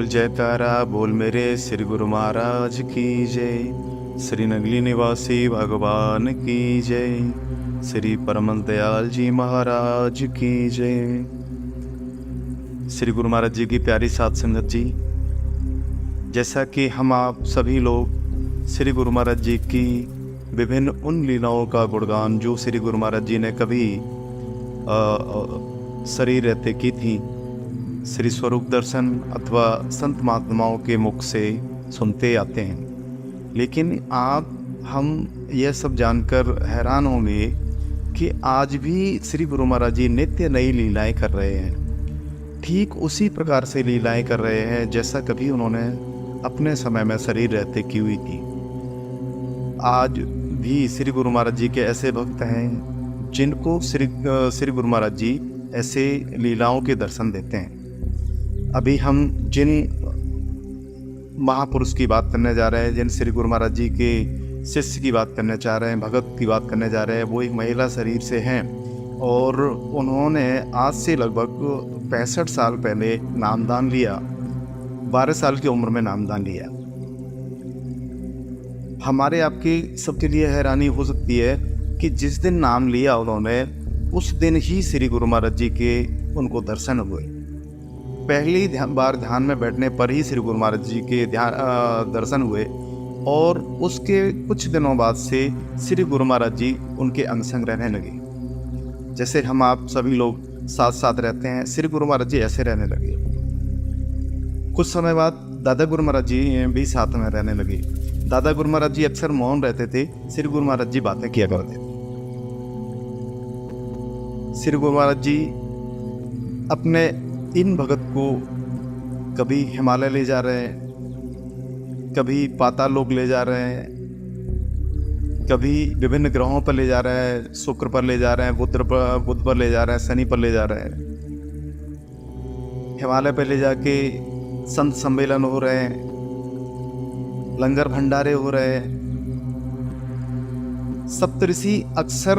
जयकारा बोल मेरे श्री गुरु महाराज की जय। श्री नगली निवासी भगवान की जय। श्री परम दयाल जी महाराज की जय। श्री गुरु महाराज जी की प्यारी साध संगत जी, जैसा कि हम आप सभी लोग श्री गुरु महाराज जी की विभिन्न उन लीलाओं का गुणगान जो श्री गुरु महाराज जी ने कभी शरीर रहते की थी, श्री स्वरूप दर्शन अथवा संत महात्माओं के मुख से सुनते आते हैं। लेकिन हम यह सब जानकर हैरान होंगे कि आज भी श्री गुरु महाराज जी नित्य नई लीलाएं कर रहे हैं। ठीक उसी प्रकार से लीलाएं कर रहे हैं जैसा कभी उन्होंने अपने समय में शरीर रहते की हुई थी। आज भी श्री गुरु महाराज जी के ऐसे भक्त हैं जिनको श्री गुरु महाराज जी ऐसे लीलाओं के दर्शन देते हैं। अभी हम जिन महापुरुष की बात करने जा रहे हैं, जिन श्री गुरु महाराज जी के शिष्य की बात करने जा रहे हैं, भगत की बात करने जा रहे हैं, वो एक महिला शरीर से हैं और उन्होंने आज से लगभग 65 साल पहले नामदान लिया। 12 साल की उम्र में नामदान लिया। हमारे आपके सबके लिए हैरानी हो सकती है कि जिस दिन नाम लिया उन्होंने, उस दिन ही श्री गुरु महाराज जी के उनको दर्शन हुए। पहली बार ध्यान में बैठने पर ही श्री गुरु महाराज जी के दर्शन हुए और उसके कुछ दिनों बाद से श्री गुरु महाराज जी उनके अंग संग रहने लगे। जैसे हम आप सभी लोग साथ साथ रहते हैं, श्री गुरु महाराज जी ऐसे रहने लगे। कुछ समय बाद दादा गुरु महाराज जी भी साथ में रहने लगे। दादा गुरु महाराज जी अक्सर मौन रहते थे, श्री गुरु महाराज जी बातें किया करते थे। श्री गुरु महाराज जी अपने इन भगत को कभी हिमालय ले जा रहे हैं, कभी पाताल लोक ले जा रहे हैं, कभी विभिन्न ग्रहों पर ले जा रहे हैं, शुक्र पर ले जा रहे हैं, बुध पर ले जा रहे हैं, शनि पर ले जा रहे हैं। हिमालय पर ले जाके संत सम्मेलन हो रहे हैं, लंगर भंडारे हो रहे हैं। सप्तऋषि अक्सर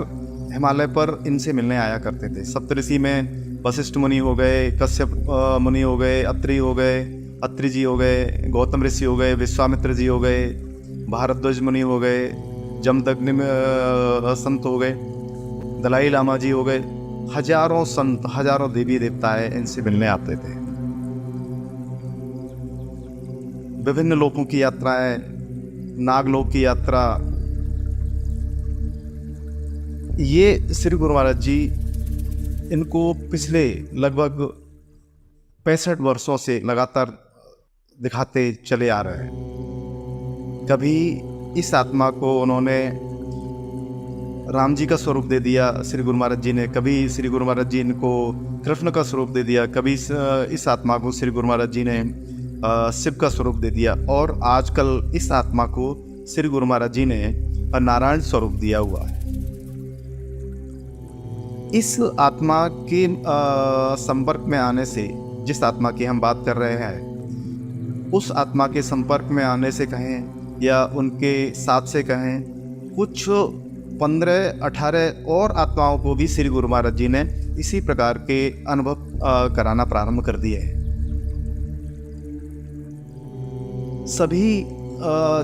हिमालय पर इनसे मिलने आया करते थे। सप्तऋषि में वशिष्ठ मुनि हो गए, कश्यप मुनि हो गए, अत्रि जी हो गए, गौतम ऋषि हो गए, विश्वामित्र जी हो गए, भारद्वाज मुनि हो गए, जमदग्नि संत हो गए, दलाई लामा जी हो गए। हजारों संत, हजारों देवी देवताएं इनसे मिलने आते थे। विभिन्न लोकों की यात्राएं, नागलोक की यात्रा, ये श्री गुरु महाराज जी इनको पिछले लगभग 65 वर्षों से लगातार दिखाते चले आ रहे हैं। कभी इस आत्मा को उन्होंने राम जी का स्वरूप दे दिया श्री गुरु महाराज जी ने, कभी श्री गुरु महाराज जी इनको कृष्ण का स्वरूप दे दिया, कभी इस आत्मा को श्री गुरु महाराज जी ने शिव का स्वरूप दे दिया और आजकल इस आत्मा को श्री गुरु महाराज जी ने नारायण स्वरूप दिया हुआ है। इस आत्मा के संपर्क में आने से, जिस आत्मा की हम बात कर रहे हैं, उस आत्मा के संपर्क में आने से कहें या उनके साथ से कहें, कुछ 15-18 और आत्माओं को भी श्री गुरु महाराज जी ने इसी प्रकार के अनुभव कराना प्रारंभ कर दिए हैं। सभी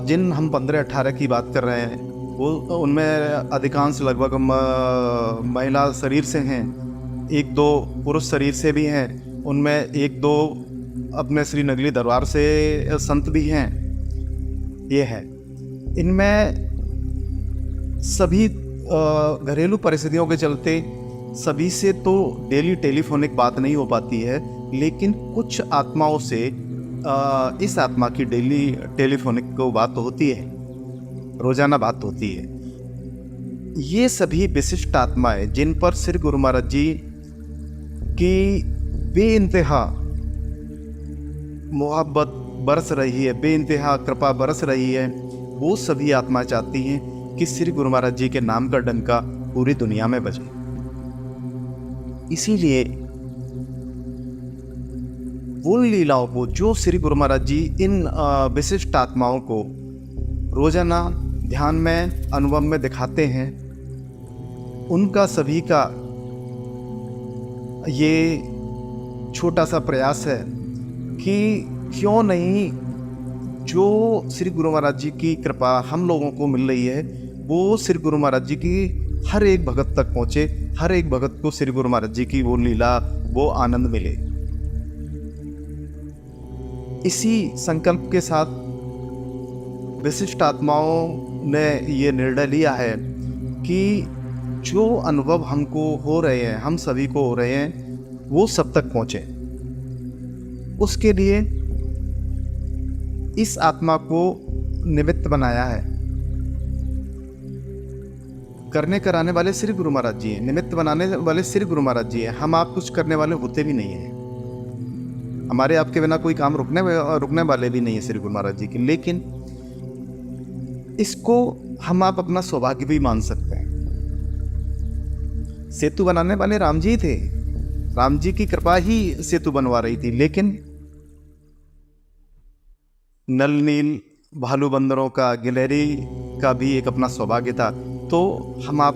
जिन हम 15-18 की बात कर रहे हैं, वो उनमें अधिकांश लगभग महिला शरीर से हैं, 1-2 पुरुष शरीर से भी हैं, उनमें 1-2 अपने श्री नगली दरबार से संत भी हैं। ये है, इनमें सभी घरेलू परिस्थितियों के चलते सभी से तो डेली टेलीफोनिक बात नहीं हो पाती है, लेकिन कुछ आत्माओं से इस आत्मा की डेली टेलीफोनिक को बात होती है, रोजाना बात होती है। ये सभी विशिष्ट आत्माएं जिन पर श्री गुरु महाराज जी की बेइंतहा मोहब्बत बरस रही है, बेइंतहा कृपा बरस रही है, वो सभी आत्माएं चाहती हैं कि श्री गुरु महाराज जी के नाम का डंका पूरी दुनिया में बजे। इसीलिए वो लीलाओं को जो श्री गुरु महाराज जी इन विशिष्ट आत्माओं को रोजाना ध्यान में, अनुभव में दिखाते हैं, उनका सभी का ये छोटा सा प्रयास है कि क्यों नहीं जो श्री गुरु महाराज जी की कृपा हम लोगों को मिल रही है वो श्री गुरु महाराज जी की हर एक भगत तक पहुंचे, हर एक भगत को श्री गुरु महाराज जी की वो लीला, वो आनंद मिले। इसी संकल्प के साथ विशिष्ट आत्माओं ने ये निर्णय लिया है कि जो अनुभव हमको हो रहे हैं, हम सभी को हो रहे हैं, वो सब तक पहुंचे। उसके लिए इस आत्मा को निमित्त बनाया है। करने कराने वाले श्री गुरु महाराज जी हैं, निमित्त बनाने वाले श्री गुरु महाराज जी हैं। हम आप कुछ करने वाले होते भी नहीं हैं, हमारे आपके बिना कोई काम रुकने वाले भी नहीं है श्री गुरु महाराज जी के। लेकिन इसको हम आप अपना सौभाग्य भी मान सकते हैं। सेतु बनाने वाले राम जी थे, राम जी की कृपा ही सेतु बनवा रही थी, लेकिन नल नील भालू बंदरों का, गिलहरी का भी एक अपना सौभाग्य था। तो हम आप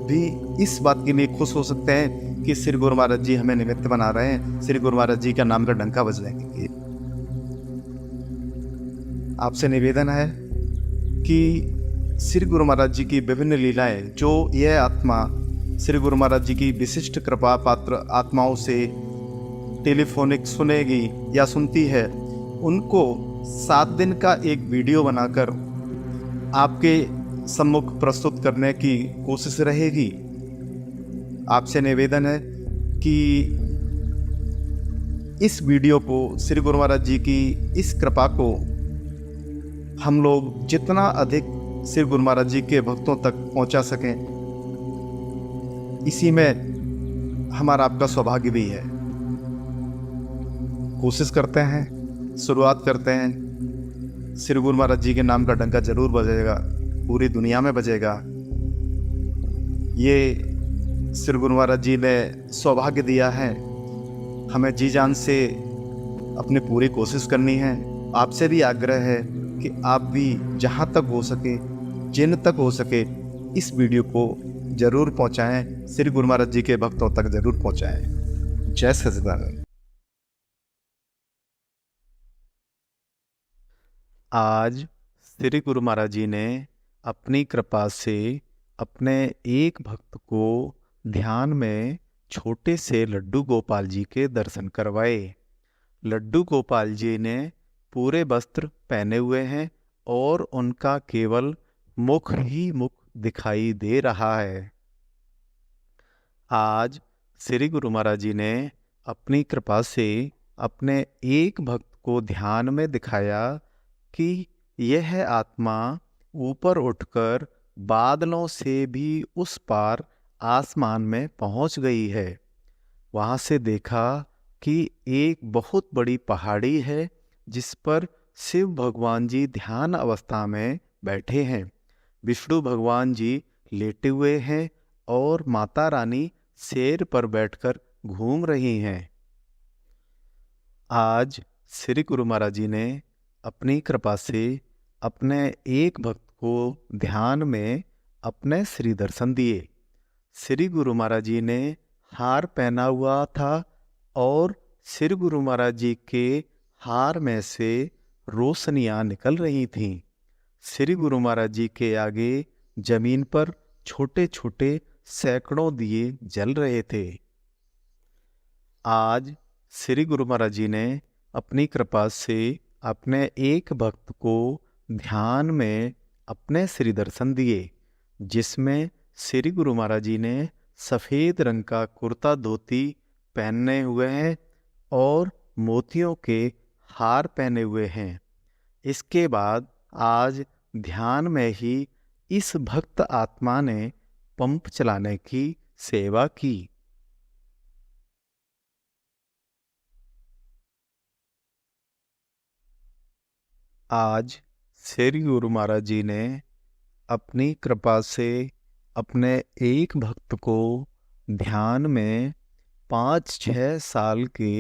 भी इस बात के लिए खुश हो सकते हैं कि श्री गुरु महाराज जी हमें निमित्त बना रहे हैं, श्री गुरु महाराज जी का नाम का डंका बजने के लिए। आपसे निवेदन है कि श्री गुरु महाराज जी की विभिन्न लीलाएं जो यह आत्मा श्री गुरु महाराज जी की विशिष्ट कृपा पात्र आत्माओं से टेलीफोनिक सुनेगी या सुनती है, उनको 7 दिन का एक वीडियो बनाकर आपके सम्मुख प्रस्तुत करने की कोशिश रहेगी। आपसे निवेदन है कि इस वीडियो को, श्री गुरु महाराज जी की इस कृपा को हम लोग जितना अधिक श्री गुरु महाराज जी के भक्तों तक पहुंचा सकें, इसी में हमारा आपका सौभाग्य भी है। कोशिश करते हैं, शुरुआत करते हैं। श्री गुरु महाराज जी के नाम का डंका जरूर बजेगा, पूरी दुनिया में बजेगा। ये श्री गुरु महाराज जी ने सौभाग्य दिया है, हमें जी जान से अपनी पूरी कोशिश करनी है। आपसे भी आग्रह है कि आप भी जहाँ तक हो सके, जिन तक हो सके, इस वीडियो को जरूर पहुँचाएं, श्री गुरु महाराज जी के भक्तों तक जरूर पहुँचाएं। जय सच्चिदानंद। आज श्री गुरु महाराज जी ने अपनी कृपा से अपने एक भक्त को ध्यान में छोटे से लड्डू गोपाल जी के दर्शन करवाए। लड्डू गोपाल जी ने पूरे वस्त्र पहने हुए हैं और उनका केवल मुख ही मुख दिखाई दे रहा है। आज श्री गुरु महाराज जी ने अपनी कृपा से अपने एक भक्त को ध्यान में दिखाया कि यह आत्मा ऊपर उठकर बादलों से भी उस पार आसमान में पहुंच गई है। वहां से देखा कि एक बहुत बड़ी पहाड़ी है जिस पर शिव भगवान जी ध्यान अवस्था में बैठे हैं, विष्णु भगवान जी लेटे हुए हैं और माता रानी शेर पर बैठकर घूम रही हैं। आज श्री गुरु महाराज जी ने अपनी कृपा से अपने एक भक्त को ध्यान में अपने श्री दर्शन दिए। श्री गुरु महाराज जी ने हार पहना हुआ था और श्री गुरु महाराज जी के हार में से रोशनियां निकल रही थीं। श्री गुरु महाराज जी के आगे जमीन पर छोटे छोटे सैकड़ों दिए जल रहे थे। आज श्री गुरु महाराज जी ने अपनी कृपा से अपने एक भक्त को ध्यान में अपने श्री दर्शन दिए, जिसमें श्री गुरु महाराज जी ने सफ़ेद रंग का कुर्ता धोती पहने हुए हैं और मोतियों के हार पहने हुए हैं। इसके बाद आज ध्यान में ही इस भक्त आत्मा ने पंप चलाने की सेवा की। आज श्री गुरु महाराज जी ने अपनी कृपा से अपने एक भक्त को ध्यान में 5-6 साल के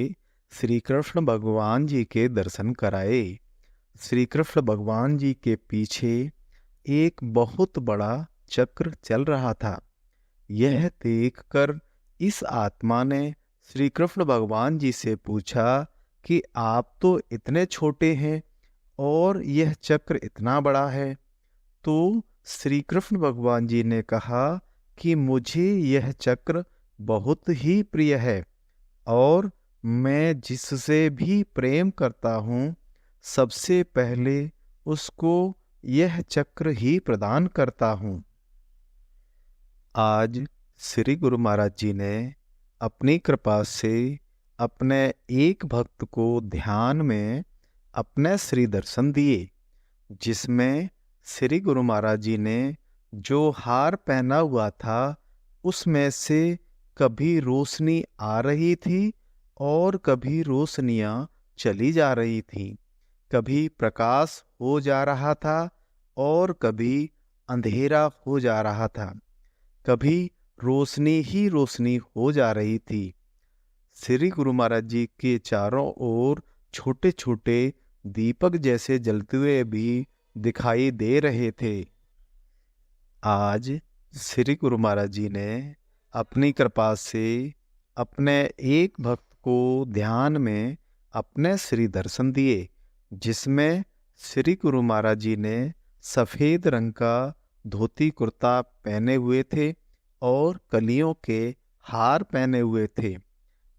श्री कृष्ण भगवान जी के दर्शन कराए। श्री कृष्ण भगवान जी के पीछे एक बहुत बड़ा चक्र चल रहा था। यह देखकर इस आत्मा ने श्री कृष्ण भगवान जी से पूछा कि आप तो इतने छोटे हैं और यह चक्र इतना बड़ा है। तो श्री कृष्ण भगवान जी ने कहा कि मुझे यह चक्र बहुत ही प्रिय है और मैं जिससे भी प्रेम करता हूँ सबसे पहले उसको यह चक्र ही प्रदान करता हूँ। आज श्री गुरु महाराज जी ने अपनी कृपा से अपने एक भक्त को ध्यान में अपने श्री दर्शन दिए, जिसमें श्री गुरु महाराज जी ने जो हार पहना हुआ था उसमें से कभी रोशनी आ रही थी और कभी रोशनियां चली जा रही थी, कभी प्रकाश हो जा रहा था और कभी अंधेरा हो जा रहा था, कभी रोशनी ही रोशनी हो जा रही थी। श्री गुरु महाराज जी के चारों ओर छोटे छोटे दीपक जैसे जलते हुए भी दिखाई दे रहे थे। आज श्री गुरु महाराज जी ने अपनी कृपा से अपने एक भक्त को ध्यान में अपने श्री दर्शन दिए, जिसमें श्री गुरु महाराज जी ने सफ़ेद रंग का धोती कुर्ता पहने हुए थे और कलियों के हार पहने हुए थे।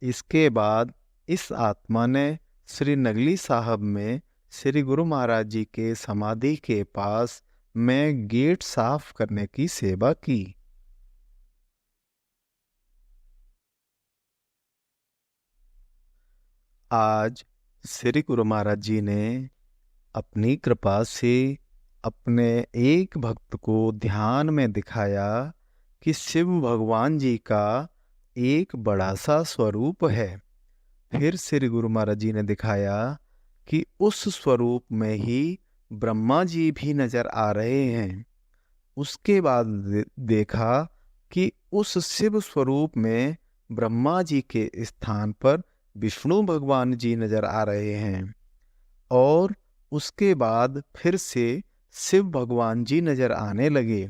इसके बाद इस आत्मा ने श्री नगली साहब में श्री गुरु महाराज जी के समाधि के पास में गेट साफ करने की सेवा की। आज श्री गुरु महाराज जी ने अपनी कृपा से अपने एक भक्त को ध्यान में दिखाया कि शिव भगवान जी का एक बड़ा सा स्वरूप है। फिर श्री गुरु महाराज जी ने दिखाया कि उस स्वरूप में ही ब्रह्मा जी भी नजर आ रहे हैं। उसके बाद देखा कि उस शिव स्वरूप में ब्रह्मा जी के स्थान पर विष्णु भगवान जी नजर आ रहे हैं और उसके बाद फिर से शिव भगवान जी नजर आने लगे।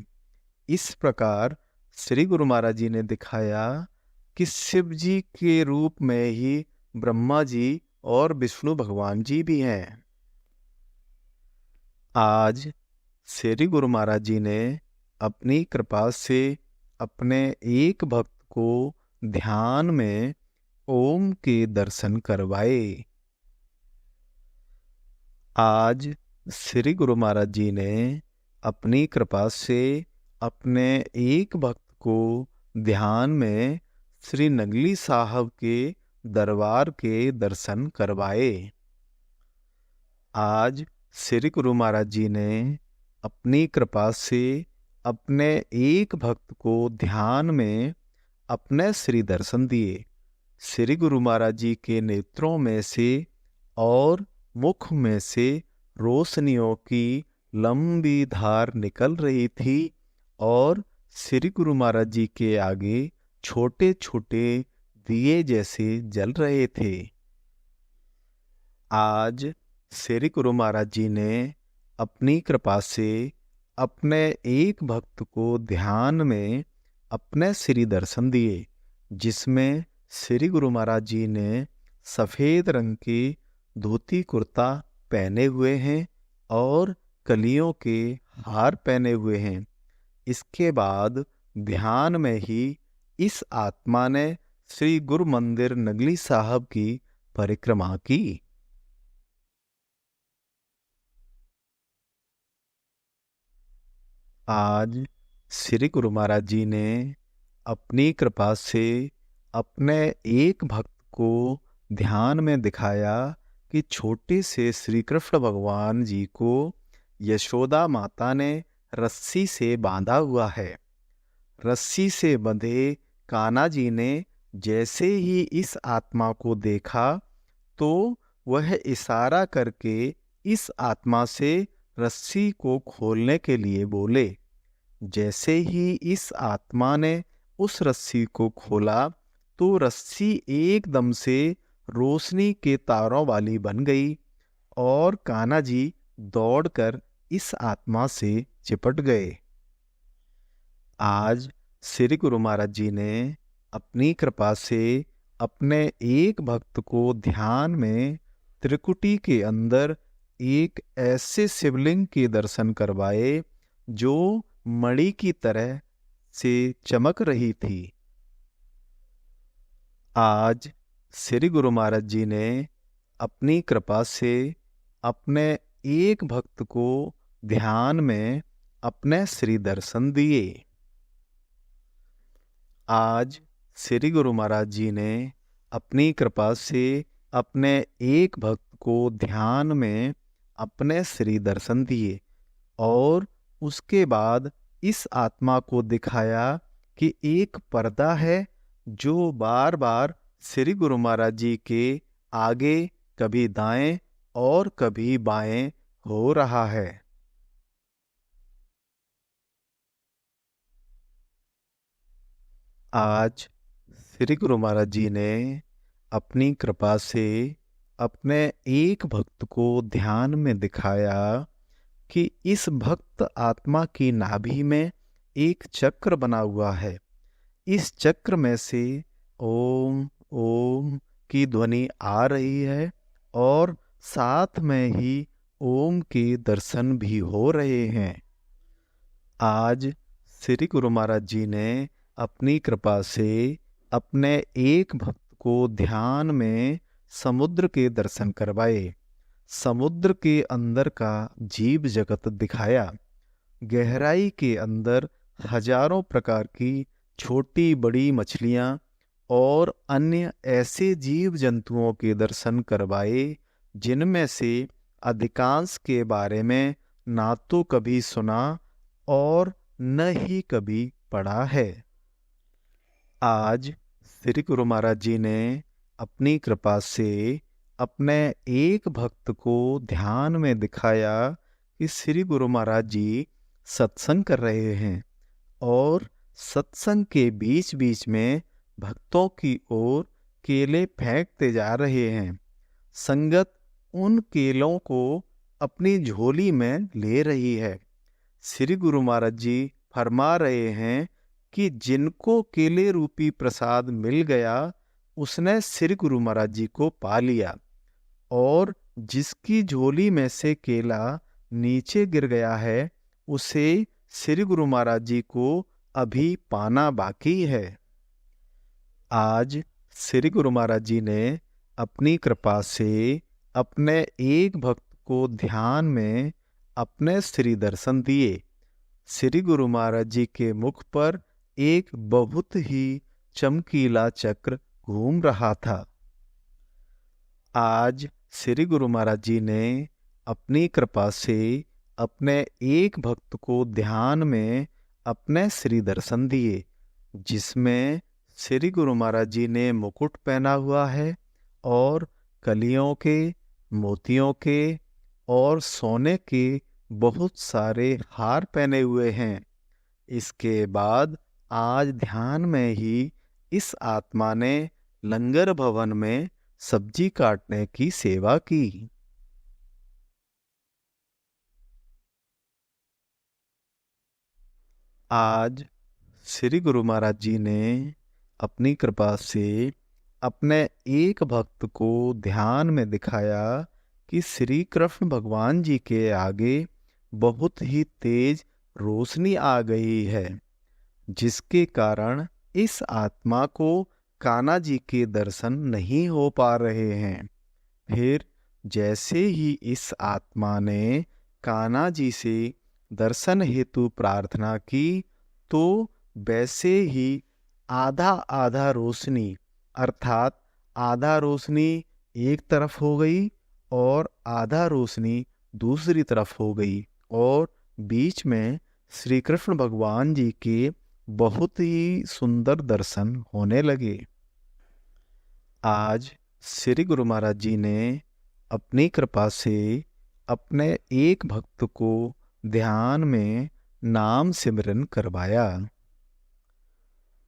इस प्रकार श्री गुरु महाराज जी ने दिखाया कि शिव जी के रूप में ही ब्रह्मा जी और विष्णु भगवान जी भी हैं। आज श्री गुरु महाराज जी ने अपनी कृपा से अपने एक भक्त को ध्यान में ओम के दर्शन करवाए। आज श्री गुरु महाराज जी ने अपनी कृपा से अपने एक भक्त को ध्यान में श्री नगली साहब के दरबार के दर्शन करवाए। आज श्री गुरु महाराज जी ने अपनी कृपा से अपने एक भक्त को ध्यान में अपने श्री दर्शन दिए। श्री गुरु महाराज जी के नेत्रों में से और मुख में से रोशनियों की लंबी धार निकल रही थी और श्री गुरु महाराज जी के आगे छोटे छोटे दिए जैसे जल रहे थे। आज श्री गुरु महाराज जी ने अपनी कृपा से अपने एक भक्त को ध्यान में अपने श्री दर्शन दिए, जिसमें श्री गुरु महाराज जी ने सफ़ेद रंग की धोती कुर्ता पहने हुए हैं और कलियों के हार पहने हुए हैं। इसके बाद ध्यान में ही इस आत्मा ने श्री गुरु मंदिर नगली साहब की परिक्रमा की। आज श्री गुरु महाराज जी ने अपनी कृपा से अपने एक भक्त को ध्यान में दिखाया कि छोटे से श्री कृष्ण भगवान जी को यशोदा माता ने रस्सी से बांधा हुआ है। रस्सी से बंधे कान्हा जी ने जैसे ही इस आत्मा को देखा तो वह इशारा करके इस आत्मा से रस्सी को खोलने के लिए बोले। जैसे ही इस आत्मा ने उस रस्सी को खोला तो रस्सी एकदम से रोशनी के तारों वाली बन गई और कान्हा जी दौड़कर इस आत्मा से चिपट गए। आज श्री गुरु महाराज जी ने अपनी कृपा से अपने एक भक्त को ध्यान में त्रिकुटी के अंदर एक ऐसे शिवलिंग के दर्शन करवाए जो मणि की तरह से चमक रही थी। आज श्री गुरु महाराज जी ने अपनी कृपा से अपने एक भक्त को ध्यान में अपने श्री दर्शन दिए। आज श्री गुरु महाराज जी ने अपनी कृपा से अपने एक भक्त को ध्यान में अपने श्री दर्शन दिए और उसके बाद इस आत्मा को दिखाया कि एक पर्दा है जो बार बार श्री गुरु महाराज जी के आगे कभी दाएं और कभी बाएं हो रहा है। आज श्री गुरु महाराज जी ने अपनी कृपा से अपने एक भक्त को ध्यान में दिखाया कि इस भक्त आत्मा की नाभि में एक चक्र बना हुआ है। इस चक्र में से ओम ओम की ध्वनि आ रही है और साथ में ही ओम के दर्शन भी हो रहे हैं। आज श्री गुरु महाराज जी ने अपनी कृपा से अपने एक भक्त को ध्यान में समुद्र के दर्शन करवाए, समुद्र के अंदर का जीव जगत दिखाया। गहराई के अंदर हजारों प्रकार की छोटी बड़ी मछलियां और अन्य ऐसे जीव जंतुओं के दर्शन करवाए जिनमें से अधिकांश के बारे में ना तो कभी सुना और न ही कभी पढ़ा है। आज श्री गुरु महाराज जी ने अपनी कृपा से अपने एक भक्त को ध्यान में दिखाया कि श्री गुरु महाराज जी सत्संग कर रहे हैं और सत्संग के बीच बीच में भक्तों की ओर केले फेंकते जा रहे हैं। संगत उन केलों को अपनी झोली में ले रही है। श्री गुरु महाराज जी फरमा रहे हैं कि जिनको केले रूपी प्रसाद मिल गया उसने श्री गुरु महाराज जी को पा लिया और जिसकी झोली में से केला नीचे गिर गया है उसे श्री गुरु महाराज जी को अभी पाना बाकी है। आज श्री गुरु महाराज जी ने अपनी कृपा से अपने एक भक्त को ध्यान में अपने श्री दर्शन दिए। श्री गुरु महाराज जी के मुख पर एक बहुत ही चमकीला चक्र घूम रहा था। आज श्री गुरु महाराज जी ने अपनी कृपा से अपने एक भक्त को ध्यान में अपने श्री दर्शन दिए, जिसमें श्री गुरु महाराज जी ने मुकुट पहना हुआ है और कलियों के, मोतियों के और सोने के बहुत सारे हार पहने हुए हैं। इसके बाद आज ध्यान में ही इस आत्मा ने लंगर भवन में सब्जी काटने की सेवा की। आज श्री गुरु महाराज जी ने अपनी कृपा से अपने एक भक्त को ध्यान में दिखाया कि श्री कृष्ण भगवान जी के आगे बहुत ही तेज रोशनी आ गई है, जिसके कारण इस आत्मा को कान्हा जी के दर्शन नहीं हो पा रहे हैं। फिर जैसे ही इस आत्मा ने कान्हा जी से दर्शन हेतु प्रार्थना की तो वैसे ही आधा आधा रोशनी अर्थात आधा रोशनी एक तरफ हो गई और आधा रोशनी दूसरी तरफ हो गई और बीच में श्री कृष्ण भगवान जी के बहुत ही सुंदर दर्शन होने लगे। आज श्री गुरु महाराज जी ने अपनी कृपा से अपने एक भक्त को ध्यान में नाम सिमरन करवाया।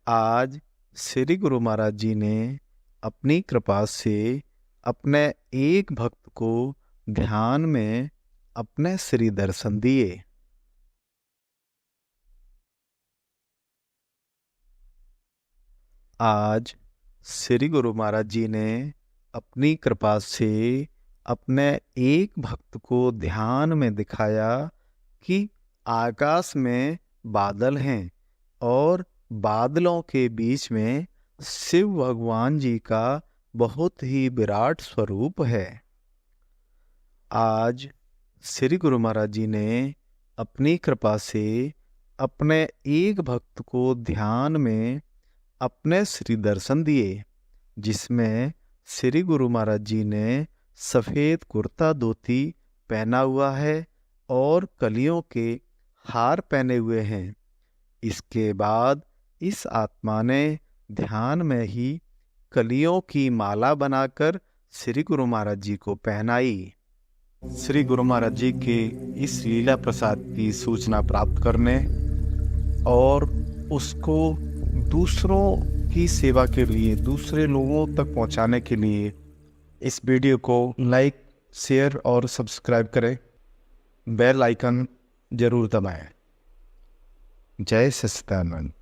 आज श्री गुरु महाराज जी ने अपनी कृपा से अपने एक भक्त को ध्यान में अपने श्री दर्शन दिए। आज श्री गुरु महाराज जी ने अपनी कृपा से अपने एक भक्त को ध्यान में दिखाया कि आकाश में बादल हैं और बादलों के बीच में शिव भगवान जी का बहुत ही विराट स्वरूप है। आज श्री गुरु महाराज जी ने अपनी कृपा से अपने एक भक्त को ध्यान में अपने श्री दर्शन दिए, जिसमें श्री गुरु महाराज जी ने सफ़ेद कुर्ता धोती पहना हुआ है और कलियों के हार पहने हुए हैं। इसके बाद इस आत्मा ने ध्यान में ही कलियों की माला बनाकर श्री गुरु महाराज जी को पहनाई। श्री गुरु महाराज जी के इस लीला प्रसाद की सूचना प्राप्त करने और उसको दूसरों की सेवा के लिए, दूसरे लोगों तक पहुंचाने के लिए इस वीडियो को लाइक, शेयर और सब्सक्राइब करें। बेल आइकन जरूर दबाएं। जय सच्चिदानंद।